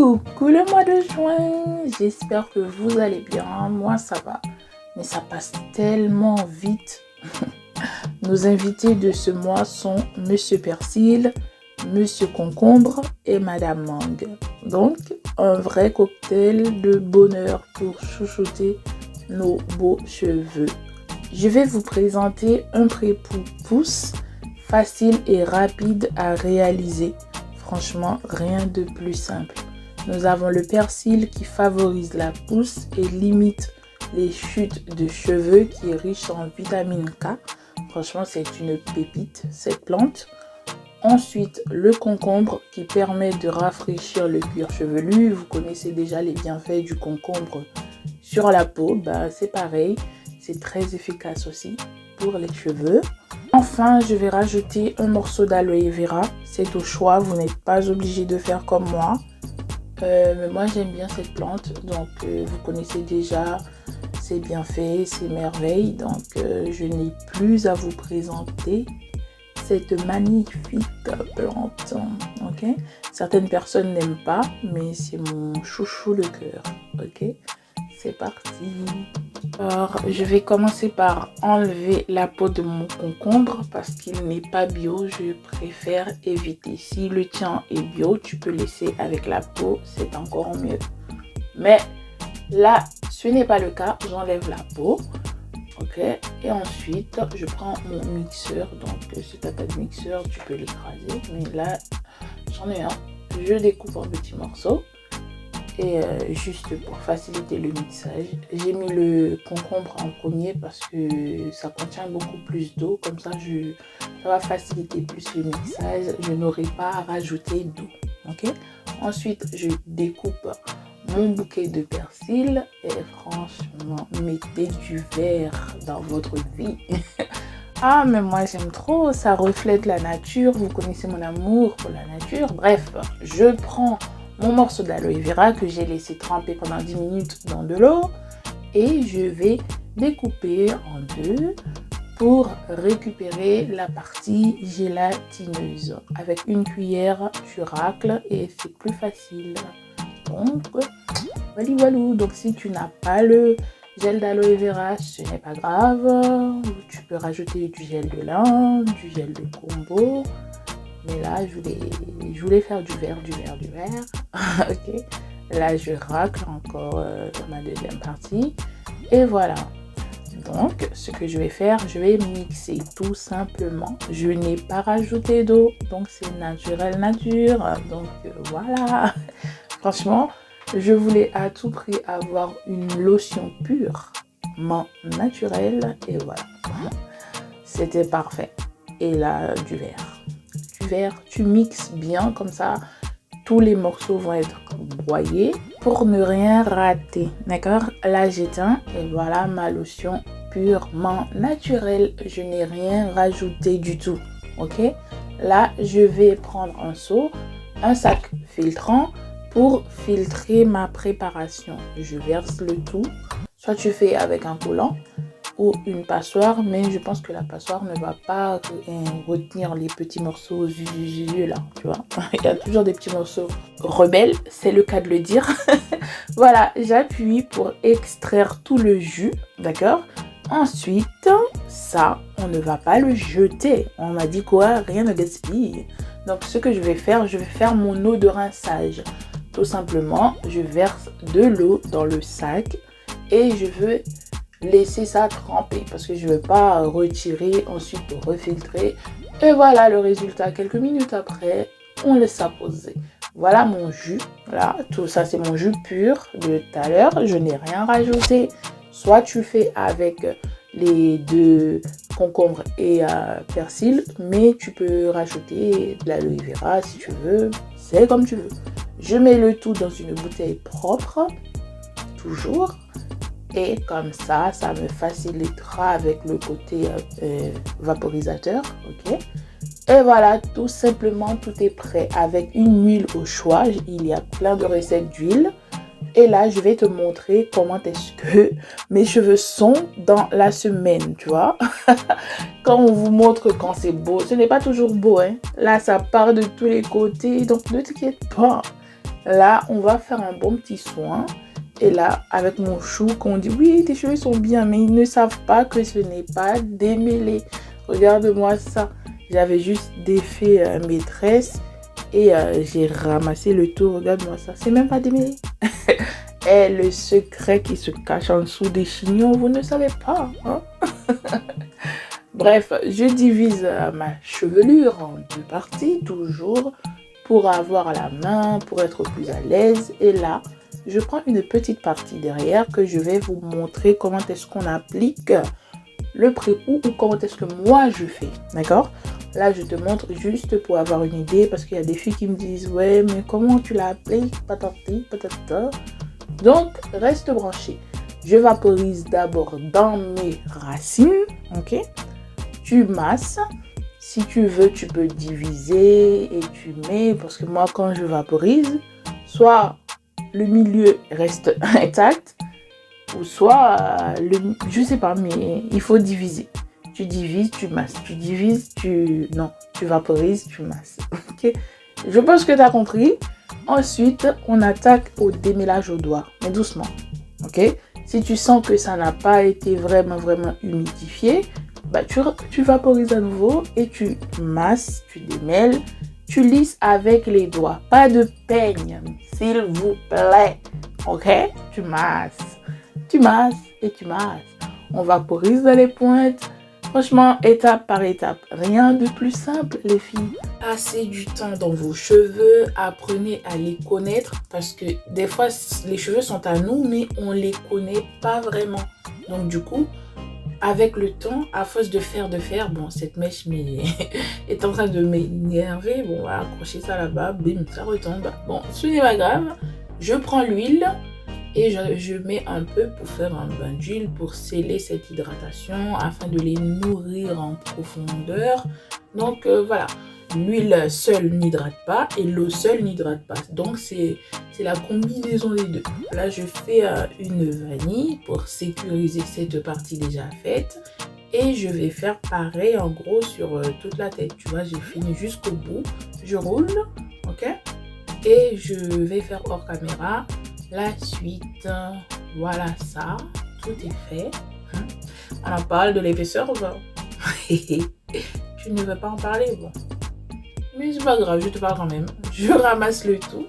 Coucou le mois de juin, j'espère que vous allez bien, moi ça va, mais ça passe tellement vite. Nos invités de ce mois sont Monsieur Persil, Monsieur Concombre et Madame Mangue. Donc, un vrai cocktail de bonheur pour chouchouter nos beaux cheveux. Je vais vous présenter un pré-pousse facile et rapide à réaliser. Franchement, rien de plus simple. Nous avons le persil qui favorise la pousse et limite les chutes de cheveux, qui est riche en vitamine K. Franchement, c'est une pépite, cette plante. Ensuite, le concombre qui permet de rafraîchir le cuir chevelu. Vous connaissez déjà les bienfaits du concombre sur la peau. C'est pareil, c'est très efficace aussi pour les cheveux. Enfin, je vais rajouter un morceau d'aloe vera. C'est au choix, vous n'êtes pas obligé de faire comme moi. Mais moi, j'aime bien cette plante. Donc, vous connaissez déjà ses bienfaits, ses merveilles. Donc, je n'ai plus à vous présenter cette magnifique plante. Ok? Certaines personnes n'aiment pas, mais c'est mon chouchou de cœur. Ok? C'est parti. Alors, je vais commencer par enlever la peau de mon concombre parce qu'il n'est pas bio. Je préfère éviter. Si le tien est bio, tu peux laisser avec la peau, c'est encore mieux. Mais là, ce n'est pas le cas. J'enlève la peau. Ok. Et ensuite, je prends mon mixeur. Donc, si tu n'as pas de mixeur, tu peux l'écraser. Mais là, j'en ai un. Je découpe en petits morceaux. Et juste pour faciliter le mixage, j'ai mis le concombre en premier parce que ça contient beaucoup plus d'eau. Comme ça, ça va faciliter plus le mixage. Je n'aurai pas à rajouter d'eau. Ok. Ensuite, je découpe mon bouquet de persil. Et franchement, mettez du vert dans votre vie. Ah, mais moi j'aime trop. Ça reflète la nature. Vous connaissez mon amour pour la nature. Bref, je prends mon morceau d'aloe vera que j'ai laissé tremper pendant 10 minutes dans de l'eau et je vais découper en deux pour récupérer la partie gélatineuse. Avec une cuillère, tu racles et c'est plus facile. Donc, voilà. Donc, si tu n'as pas le gel d'aloe vera, ce n'est pas grave. Tu peux rajouter du gel de lin, du gel de combo. Mais là, je voulais faire du vert. Ok. Là, je racle encore ma deuxième partie. Et voilà. Donc, ce que je vais faire, je vais mixer tout simplement. Je n'ai pas rajouté d'eau. Donc, c'est naturel nature. Donc, voilà. Franchement, je voulais à tout prix avoir une lotion purement naturelle. Et voilà. C'était parfait. Et là, du vert. Tu mixes bien comme ça, tous les morceaux vont être broyés pour ne rien rater. D'accord? Là, j'éteins et voilà ma lotion purement naturelle. Je n'ai rien rajouté du tout. Ok? Là, je vais prendre un seau, un sac filtrant pour filtrer ma préparation. Je verse le tout. Soit tu fais avec un collant ou une passoire, mais je pense que la passoire ne va pas retenir les petits morceaux là, tu vois. Il y a toujours des petits morceaux rebelles, c'est le cas de le dire. Voilà, j'appuie pour extraire tout le jus, d'accord. Ensuite, ça, on ne va pas le jeter. On m'a dit quoi? Rien ne gaspille. Donc, ce que je vais faire mon eau de rinçage. Tout simplement, je verse de l'eau dans le sac et je veux laisser ça tremper parce que je ne veux pas retirer ensuite pour refiltrer. Et voilà le résultat. Quelques minutes après, on laisse ça poser. Voilà mon jus. Là, tout ça, c'est mon jus pur de tout à l'heure. Je n'ai rien rajouté. Soit tu fais avec les deux concombres et persil, mais tu peux rajouter de l'aloe vera si tu veux. C'est comme tu veux. Je mets le tout dans une bouteille propre, toujours. Et comme ça, ça me facilitera avec le côté vaporisateur. Ok. Et voilà, tout simplement, tout est prêt. Avec une huile au choix, il y a plein de recettes d'huile. Et là, je vais te montrer comment est-ce que mes cheveux sont dans la semaine, tu vois. Quand on vous montre quand c'est beau, ce n'est pas toujours beau, hein. Là, ça part de tous les côtés, donc ne t'inquiète pas. Là, on va faire un bon petit soin. Et là, avec mon chou, quand on dit oui, tes cheveux sont bien, mais ils ne savent pas que ce n'est pas démêlé. Regarde-moi ça. J'avais juste défait mes tresses et j'ai ramassé le tout. Regarde-moi ça. C'est même pas démêlé. Et le secret qui se cache en dessous des chignons, vous ne savez pas. Hein? Bref, je divise ma chevelure en deux parties, toujours pour avoir la main, pour être plus à l'aise. Et là, je prends une petite partie derrière que je vais vous montrer comment est-ce qu'on applique le pré-pou ou comment est-ce que moi je fais. D'accord? Là, je te montre juste pour avoir une idée parce qu'il y a des filles qui me disent ouais, mais comment tu l'appliques? Patati, patata. Donc, reste branché. Je vaporise d'abord dans mes racines. Ok? Tu masses. Si tu veux, tu peux diviser et tu mets, parce que moi, quand je vaporise, soit le milieu reste intact, ou soit, je sais pas, mais il faut diviser. Tu divises, tu masses. Tu divises, non, tu vaporises, tu masses. Ok? Je pense que tu as compris. Ensuite, on attaque au démêlage au doigt, mais doucement. Ok? Si tu sens que ça n'a pas été vraiment humidifié, bah, tu vaporises à nouveau et tu masses, tu démêles, tu lisses avec les doigts. Pas de peigne, s'il vous plaît. Ok? Tu masses et tu masses. On vaporise dans les pointes. Franchement, étape par étape. Rien de plus simple, les filles. Passez du temps dans vos cheveux. Apprenez à les connaître parce que des fois, les cheveux sont à nous, mais on les connaît pas vraiment. Donc, du coup, avec le temps, à force de faire, bon, cette mèche est en train de m'énerver. Bon, on va accrocher ça là-bas, bim, ça retombe. Bon, ce n'est pas grave. Je prends l'huile et je mets un peu pour faire un bain d'huile, pour sceller cette hydratation, afin de les nourrir en profondeur. Donc, voilà. L'huile seule n'hydrate pas et l'eau seule n'hydrate pas. Donc, c'est la combinaison des deux. Là, je fais une vanille pour sécuriser cette partie déjà faite. Et je vais faire pareil en gros sur toute la tête. Tu vois, j'ai fini jusqu'au bout. Je roule, ok? Et je vais faire hors caméra la suite. Voilà ça. Tout est fait. On en parle de l'épaisseur ou pas? Tu ne veux pas en parler? Bon. Mais c'est pas grave, je te parle quand même. Je ramasse le tout.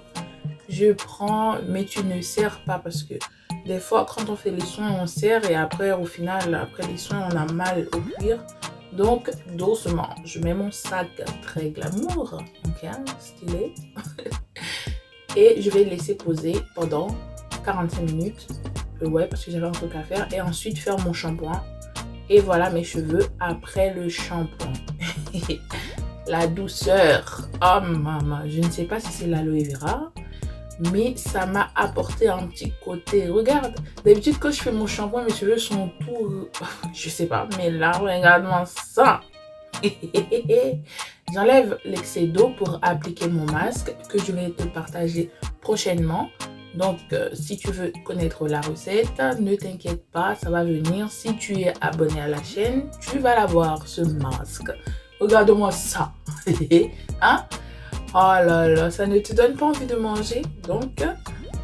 Je prends, mais tu ne serres pas parce que des fois, quand on fait les soins, on serre et après, au final, après les soins, on a mal au cuir. Donc, doucement, je mets mon sac très glamour, ok, stylé. Et je vais le laisser poser pendant 45 minutes. Ouais, parce que j'avais un truc à faire. Et ensuite, faire mon shampoing. Et voilà mes cheveux après le shampoing. La douceur. Oh maman, je ne sais pas si c'est l'aloe vera, mais ça m'a apporté un petit côté. Regarde, d'habitude quand je fais mon shampoing, mes cheveux sont tout... Je sais pas, mais là, regarde-moi ça. J'enlève l'excès d'eau pour appliquer mon masque que je vais te partager prochainement. Donc, si tu veux connaître la recette, ne t'inquiète pas, ça va venir. Si tu es abonné à la chaîne, tu vas l'avoir, ce masque. Regarde-moi ça. Hein? Oh là là, ça ne te donne pas envie de manger. Donc,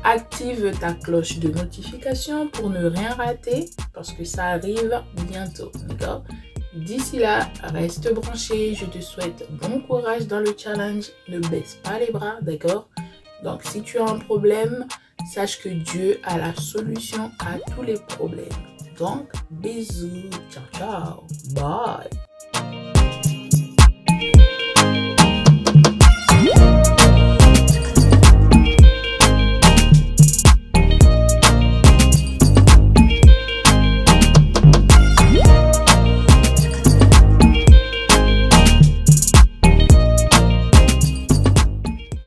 active ta cloche de notification pour ne rien rater parce que ça arrive bientôt. D'accord? D'ici là, reste branché. Je te souhaite bon courage dans le challenge. Ne baisse pas les bras, d'accord? Donc, si tu as un problème, sache que Dieu a la solution à tous les problèmes. Donc, bisous. Ciao, ciao. Bye.